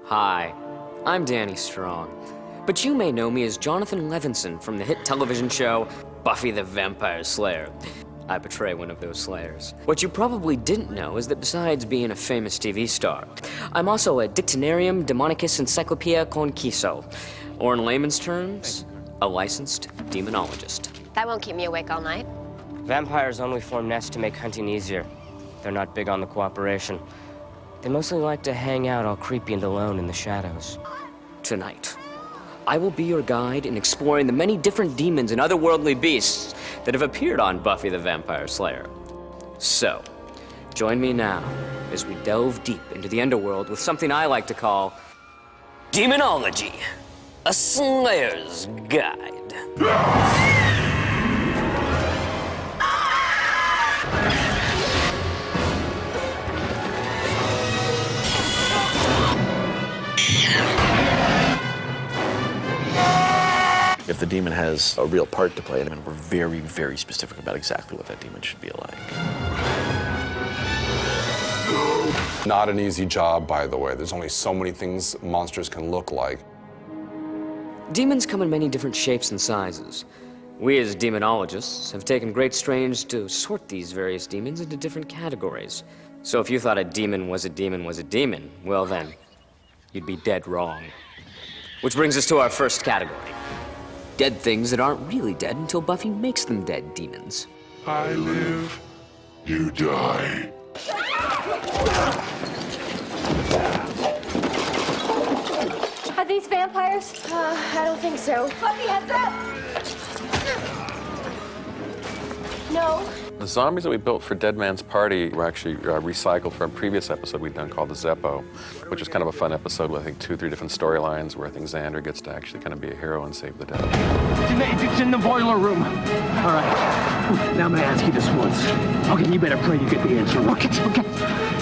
Hi, I'm Danny Strong, but you may know me as Jonathan Levinson from the hit television show Buffy the Vampire Slayer. I portray one of those slayers. What you probably didn't know is that besides being a famous TV star, I'm also a Dictionarium Demonicus Encyclopedia Conquiso, or in layman's terms, a licensed demonologist. That won't keep me awake all night. Vampires only form nests to make hunting easier. They're not big on the cooperation. They mostly like to hang out all creepy and alone in the shadows. Tonight, I will be your guide in exploring the many different demons and otherworldly beasts that have appeared on Buffy the Vampire Slayer. So, join me now as we delve deep into the underworld with something I like to call Demonology, a Slayer's Guide. If the demon has a real part to play, and we're very, very specific about exactly what that demon should be like. Not an easy job, by the way. There's only so many things monsters can look like. Demons come in many different shapes and sizes. We as demonologists have taken great strains to sort these various demons into different categories. So if you thought a demon was a demon was a demon, well then, you'd be dead wrong. Which brings us to our first category. Dead things that aren't really dead until Buffy makes them dead demons. I live, you die. Are these vampires? I don't think so. Buffy, heads up! No. The zombies that we built for Dead Man's Party were actually recycled from a previous episode we'd done called the Zeppo, which was kind of a fun episode with, I think, 2 or 3 different storylines where I think Xander gets to actually kind of be a hero and save the day. It's in the boiler room. All right. Now I'm going to ask you this once. Okay, you better pray you get the answer. Okay.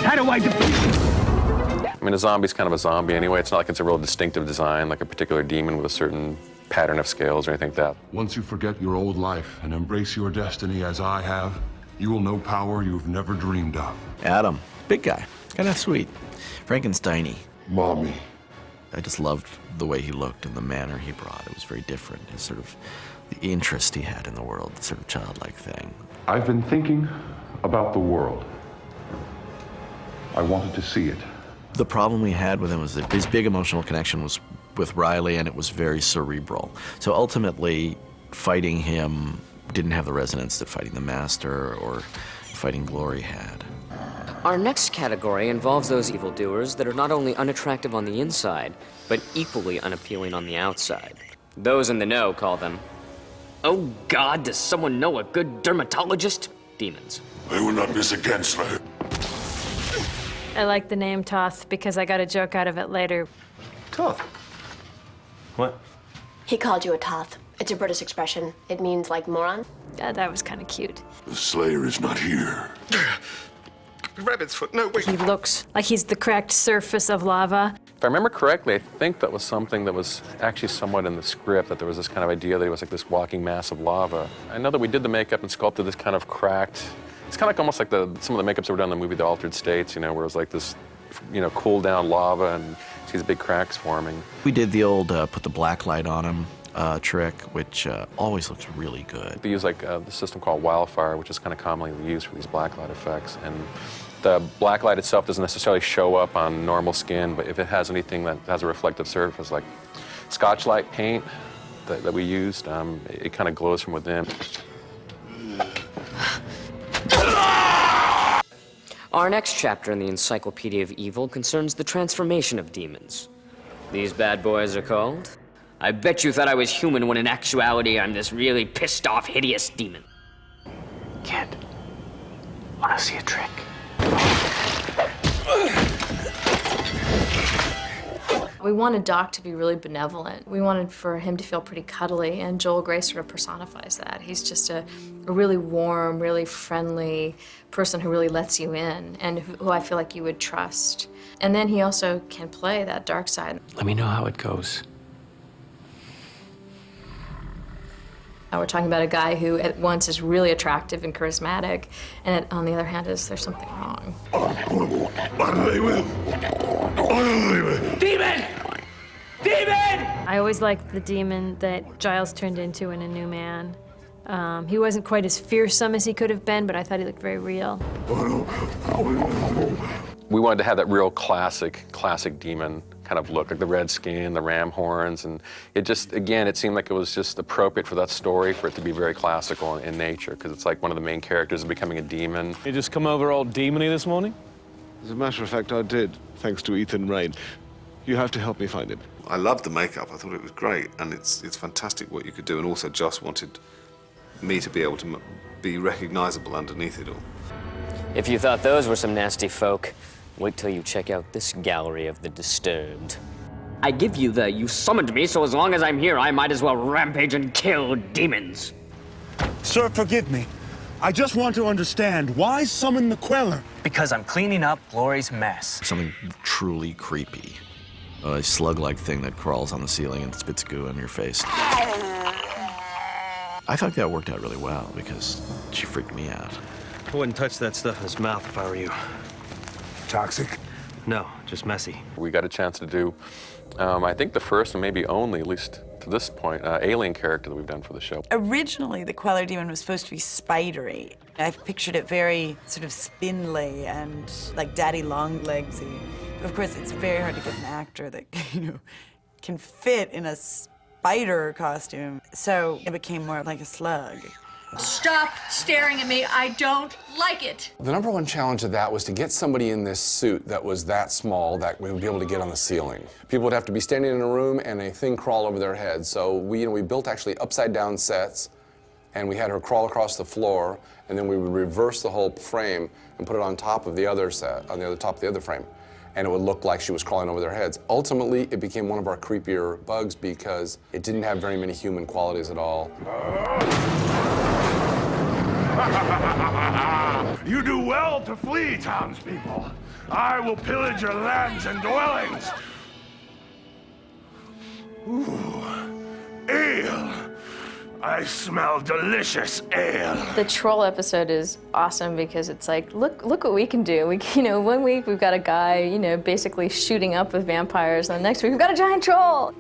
How do I defeat? I mean, a zombie's kind of a zombie anyway. It's not like it's a real distinctive design, like a particular demon with a certain pattern of scales or anything like that. Once you forget your old life and embrace your destiny as I have, you will know power you've never dreamed of. Adam, big guy, kind of sweet. Frankenstein-y. Mommy. I just loved the way he looked and the manner he brought. It was very different. His sort of, the interest he had in the world, the sort of childlike thing. I've been thinking about the world. I wanted to see it. The problem we had with him was that his big emotional connection was with Riley, and it was very cerebral. So ultimately, fighting him didn't have the resonance that fighting the Master or fighting Glory had. Our next category involves those evildoers that are not only unattractive on the inside, but equally unappealing on the outside. Those in the know call them, oh God, does someone know a good dermatologist? Demons. I will not miss again, Slayer. I like the name Toth because I got a joke out of it later. Toth? What? He called you a Toth. It's a British expression. It means like moron. That was kind of cute. The Slayer is not here. Rabbit's foot, no, wait. He looks like he's the correct surface of lava. If I remember correctly, I think that was something that was actually somewhat in the script, that there was this kind of idea that he was like this walking mass of lava. I know that we did the makeup and sculpted this kind of cracked, it's kind of like almost like some of the makeups that were done in the movie The Altered States, you know, where it was like this, you know, cool down lava and you see these big cracks forming. We did the old put the black light on him trick, which always looks really good. They use like the system called Wildfire, which is kind of commonly used for these black light effects. And the black light itself doesn't necessarily show up on normal skin, but if it has anything that has a reflective surface, like Scotch Light paint that we used, it kind of glows from within. Our next chapter in the Encyclopedia of Evil concerns the transformation of demons. These bad boys are called, I bet you thought I was human when in actuality I'm this really pissed off, hideous demon. Kid, wanna see a trick? We wanted Doc to be really benevolent. We wanted for him to feel pretty cuddly, and Joel Grey sort of personifies that. He's just a really warm, really friendly person who really lets you in, and who I feel like you would trust. And then he also can play that dark side. Let me know how it goes. We're talking about a guy who at once is really attractive and charismatic, and on the other hand there's something wrong. Demon! Demon! I always liked the demon that Giles turned into in A New Man. He wasn't quite as fearsome as he could have been, but I thought he looked very real. We wanted to have that real classic demon kind of look, like the red skin, the ram horns, and it just, again, it seemed like it was just appropriate for that story, for it to be very classical in nature, because it's like one of the main characters is becoming a demon. You just come over all demony this morning? As a matter of fact, I did, thanks to Ethan Rain. You have to help me find him. I loved the makeup. I thought it was great, and it's fantastic what you could do. And also, Joss wanted me to be able to be recognizable underneath it all. If you thought those were some nasty folk, wait till you check out this gallery of the disturbed. I give you the you summoned me, so as long as I'm here, I might as well rampage and kill demons. Sir, forgive me. I just want to understand, why summon the Queller? Because I'm cleaning up Glory's mess. Something truly creepy. A slug-like thing that crawls on the ceiling and spits goo in your face. I thought that worked out really well because she freaked me out. I wouldn't touch that stuff in his mouth if I were you. Toxic? No, just messy. We got a chance to do, I think the first and maybe only, at least to this point, alien character that we've done for the show. Originally, the Queller demon was supposed to be spidery. I pictured it very sort of spindly and like daddy long legsy. But of course, it's very hard to get an actor that, can fit in a spider costume. So it became more like a slug. Stop staring at me. I don't like it. The number one challenge of that was to get somebody in this suit that was that small that we would be able to get on the ceiling. People would have to be standing in a room and a thing crawl over their head. So we built actually upside down sets, and we had her crawl across the floor, and then we would reverse the whole frame and put it on top of the other set, on the other top of the other frame. And it would look like she was crawling over their heads. Ultimately, it became one of our creepier bugs because it didn't have very many human qualities at all. You do well to flee, townspeople. I will pillage your lands and dwellings. Ooh, ale. I smell delicious ale. The troll episode is awesome because it's like, look what we can do. We, 1 week we've got a guy, basically shooting up with vampires, and the next week we've got a giant troll.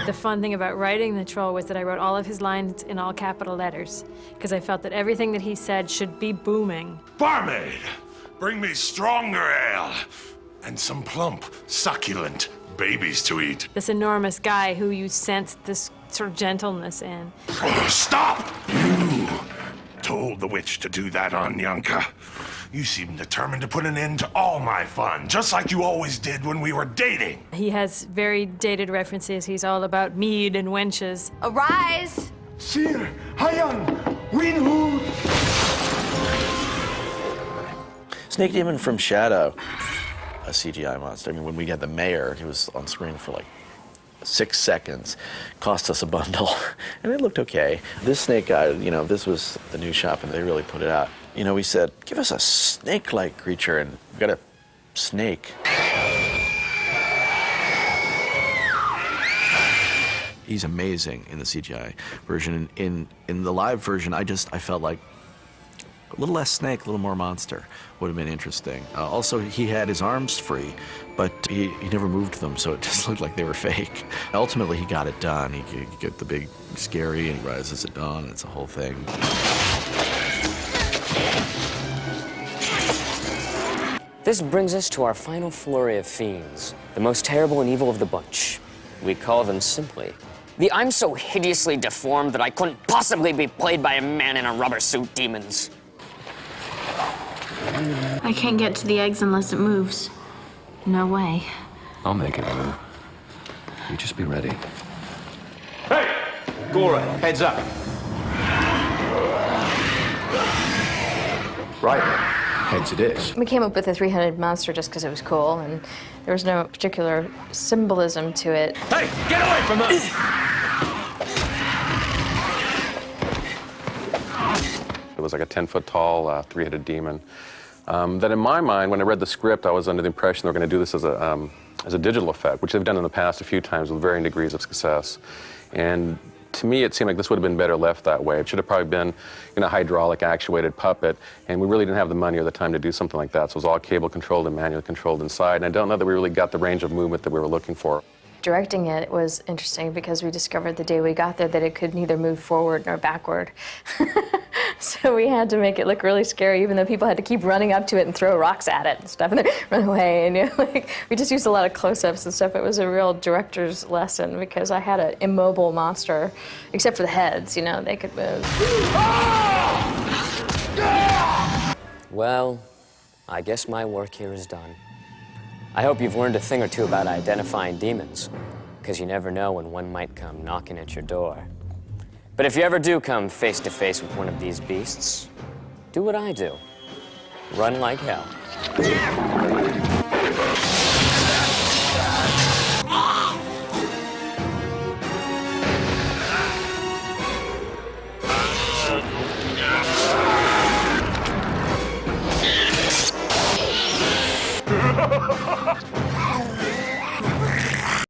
The fun thing about writing the troll was that I wrote all of his lines in all capital letters because I felt that everything that he said should be booming. Barmaid, bring me stronger ale and some plump, succulent babies to eat. This enormous guy who you sensed this sort of gentleness in. Oh, stop! You told the witch to do that on Yanka. You seem determined to put an end to all my fun, just like you always did when we were dating. He has very dated references. He's all about mead and wenches. Arise! Sir, Hayan, Winhu! Snake Demon from Shadow, a CGI monster. I mean, when we had the mayor, he was on screen for like 6 seconds, cost us a bundle, and it looked okay. This snake guy, this was the new shop, and they really put it out. We said, give us a snake-like creature, and we've got a snake. He's amazing in the CGI version. In the live version, I felt like a little less snake, a little more monster would have been interesting. Also, he had his arms free, but he never moved them, so it just looked like they were fake. Ultimately, he got it done. He get the big scary, and he rises at dawn. It's a whole thing. This brings us to our final flurry of fiends, the most terrible and evil of the bunch. We call them simply the I'm so hideously deformed that I couldn't possibly be played by a man in a rubber suit demons. I can't get to the eggs unless it moves. No way. I'll make it move. You just be ready. Hey! Gora, heads up. Right. Heads it is. We came up with a three-headed monster just because it was cool, and there was no particular symbolism to it. Hey, get away from us! It was like a 10-foot-tall, three-headed demon. That in my mind, when I read the script, I was under the impression they were going to do this as a digital effect, which they've done in the past a few times with varying degrees of success. And To me, it seemed like this would have been better left that way. It should have probably been in a hydraulic actuated puppet, and we really didn't have the money or the time to do something like that. So it was all cable controlled and manually controlled inside, and I don't know that we really got the range of movement that we were looking for. Directing it was interesting because we discovered the day we got there that it could neither move forward nor backward. So we had to make it look really scary, even though people had to keep running up to it and throw rocks at it and stuff, and then run away. And like, we just used a lot of close-ups and stuff. It was a real director's lesson because I had an immobile monster, except for the heads, they could move. Well, I guess my work here is done. I hope you've learned a thing or two about identifying demons, because you never know when one might come knocking at your door. But if you ever do come face to face with one of these beasts, do what I do. Run like hell. Ha ha ha ha!